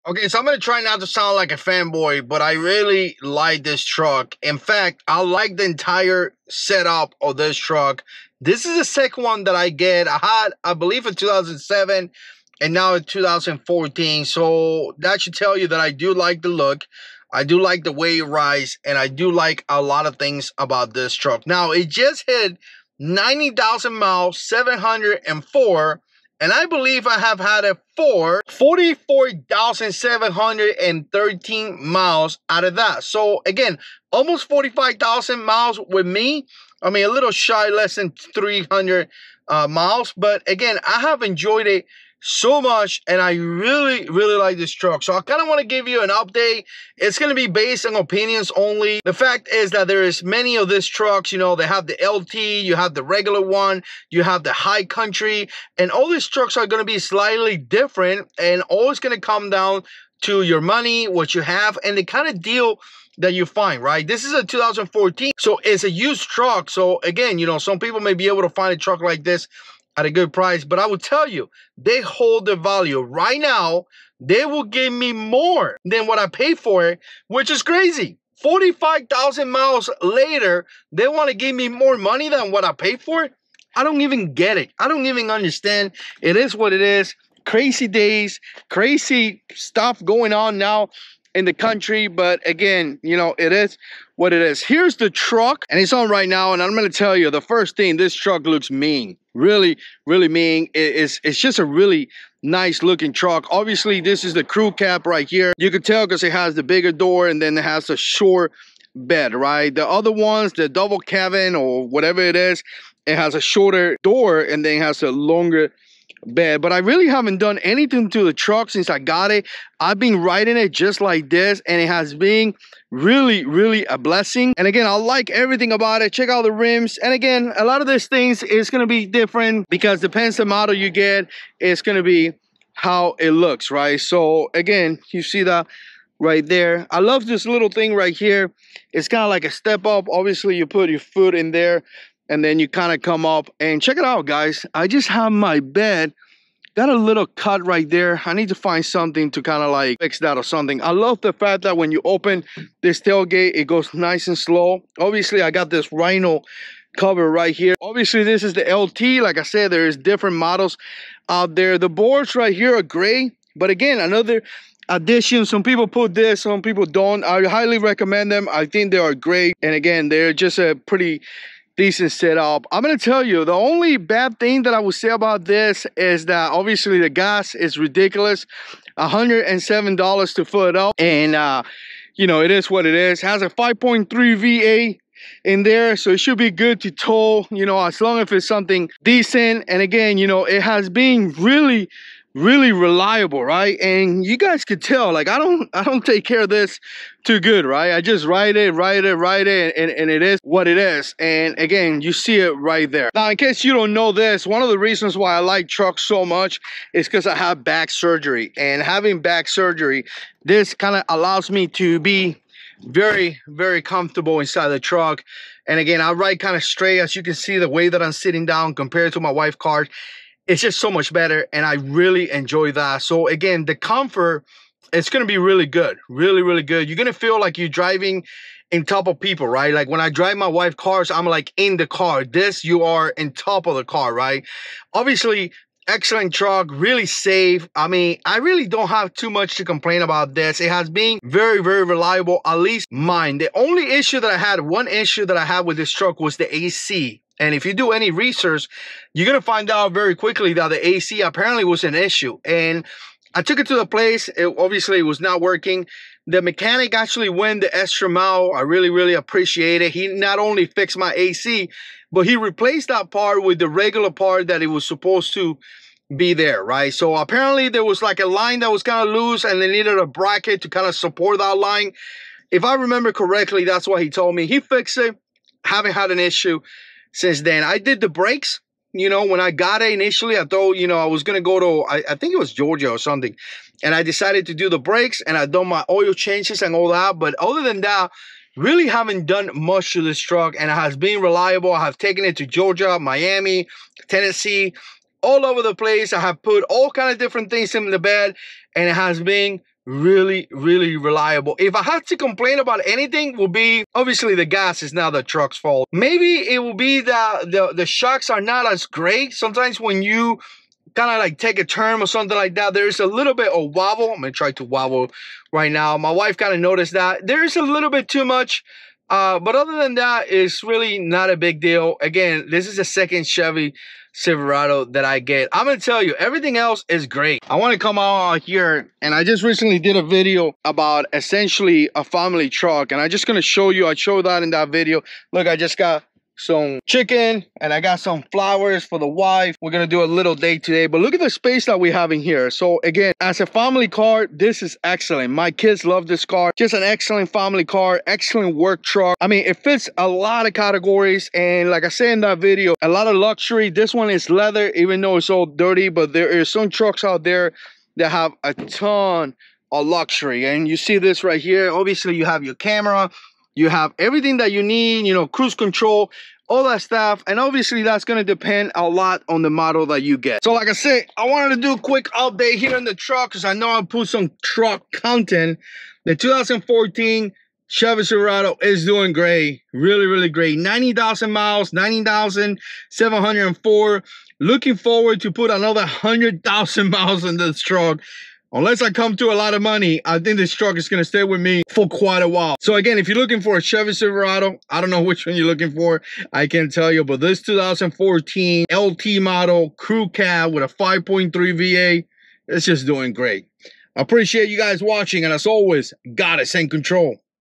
Okay, so I'm going to try not to sound like a fanboy, but I really like this truck. In fact, I like the entire setup of this truck. This is the second one that I get. I had, I believe, in 2007 and now in 2014. So that should tell you that I do like the look. I do like the way it rides, and I do like a lot of things about this truck. Now, it just hit 90,000 miles, 704. And I believe I have had it for 44,713 miles out of that. So again, almost 45,000 miles with me. I mean, a little shy, less than 300 miles. But again, I have enjoyed it so much, and I really like this truck. So I kind of want to give you an update. It's going to be based on opinions only. The fact is that there is many of these trucks. You know, they have the LT, you have the regular one, you have the high country, and all these trucks are going to be slightly different, and all it's going to come down to your money, what you have, and the kind of deal that you find, right? This is a 2014, so it's a used truck. So again, you know, some people may be able to find a truck like this at a good price, but I will tell you, they hold the value. Right now, they will give me more than what I paid for it, which is crazy. 45,000 miles later, they want to give me more money than what I paid for it? I don't even get it. I don't even understand. It is what it is. Crazy days, crazy stuff going on now in the country, but again, you know, it is what it is. Here's the truck, and it's on right now, and I'm going to tell you, the first thing, this truck looks mean. Really mean. It's just a really nice looking truck. Obviously, this is the crew cab right here. You can tell because it has the bigger door, and then it has a short bed, right? The other ones, the double cabin or whatever it is, it has a shorter door, and then it has a longer bed. But I really haven't done anything to the truck since I got it. I've been riding it just like this, and it has been really a blessing. And again, I like everything about it. Check out the rims. And again, a lot of these things is going to be different because depends the model you get, it's going to be how it looks, right? So again, you see that right there. I love this little thing right here. It's kind of like a step up. Obviously, you put your foot in there, and then you kind of come up, and check it out, guys. I just have my bed got a little cut right there. I need to find something to kind of like fix that or something. I love the fact that when you open this tailgate, it goes nice and slow. Obviously, I got this Rhino cover right here. Obviously, this is the LT. Like I said, there's different models out there. The boards right here are gray, but again, another addition. Some people put this, some people don't. I highly recommend them. I think they are great, and again, they're just a pretty decent setup. I'm gonna tell you, the only bad thing that I would say about this is that obviously the gas is ridiculous. $107 to fill it up, and you know, it is what it is. It has a 5.3 VA in there, so it should be good to tow, you know, as long as it's something decent. And again, you know, it has been really reliable, right? And you guys could tell, like, I don't take care of this too good, right? I just ride it, and it is what it is. And again, you see it right there. Now, in case you don't know this, one of the reasons why I like trucks so much is because I have back surgery, and having back surgery, this kind of allows me to be very comfortable inside the truck. And again, I ride kind of straight. As you can see, the way that I'm sitting down compared to my wife's car, it's just so much better, and I really enjoy that. So again, the comfort, it's going to be really good, really good. You're going to feel like you're driving in top of people, right? Like when I drive my wife's cars, I'm like in the car. This, you are in top of the car, right? Obviously, excellent truck, really safe. I mean, I really don't have too much to complain about this. It has been very reliable, at least mine. The only issue that I had, one issue that I had with this truck was the AC. And if you do any research, you're going to find out very quickly that the AC apparently was an issue. And I took it to the place. Obviously, it was not working. The mechanic actually went the extra mile. I really appreciate it. He not only fixed my AC, but he replaced that part with the regular part that it was supposed to be there, right? So apparently there was like a line that was kind of loose, and they needed a bracket to kind of support that line. If I remember correctly, that's what he told me. He fixed it. Haven't had an issue since then. I did the brakes. You know, when I got it initially, I thought, you know, I was going to go to, I think it was Georgia or something. And I decided to do the brakes, and I done my oil changes and all that. But other than that, really haven't done much to this truck, and it has been reliable. I have taken it to Georgia, Miami, Tennessee, all over the place. I have put all kind of different things in the bed, and it has been really, really reliable. If I had to complain about anything, will be obviously the gas is not the truck's fault. Maybe it will be that the shocks are not as great. Sometimes when you kind of like take a turn or something like that, there's a little bit of wobble. I'm gonna try to wobble right now. My wife kind of noticed that there's a little bit too much, but other than that, it's really not a big deal. Again, this is the second Chevy Silverado that I get. I'm gonna tell you, everything else is great. I want to come out here, and I just recently did a video about essentially a family truck, and I'm just gonna show you. I showed that in that video. Look, I just got some chicken and I got some flowers for the wife. We're gonna do a little date today, but look at the space that we have in here. So again, as a family car, this is excellent. My kids love this car. Just an excellent family car, excellent work truck. I mean, it fits a lot of categories, and like I said in that video, a lot of luxury. This one is leather, even though it's all dirty, but there are some trucks out there that have a ton of luxury. And you see this right here. Obviously you have your camera, you have everything that you need, you know, cruise control, all that stuff. And obviously that's going to depend a lot on the model that you get. So like I said, I wanted to do a quick update here in the truck because I know I put some truck content. The 2014 Chevy Silverado is doing great. Really, really great. 90,000 miles, 90,704. Looking forward to put another 100,000 miles in this truck. Unless I come to a lot of money, I think this truck is going to stay with me for quite a while. So again, if you're looking for a Chevy Silverado, I don't know which one you're looking for. I can't tell you, but this 2014 LT model crew cab with a 5.3 VA, it's just doing great. I appreciate you guys watching, and as always, God is in control.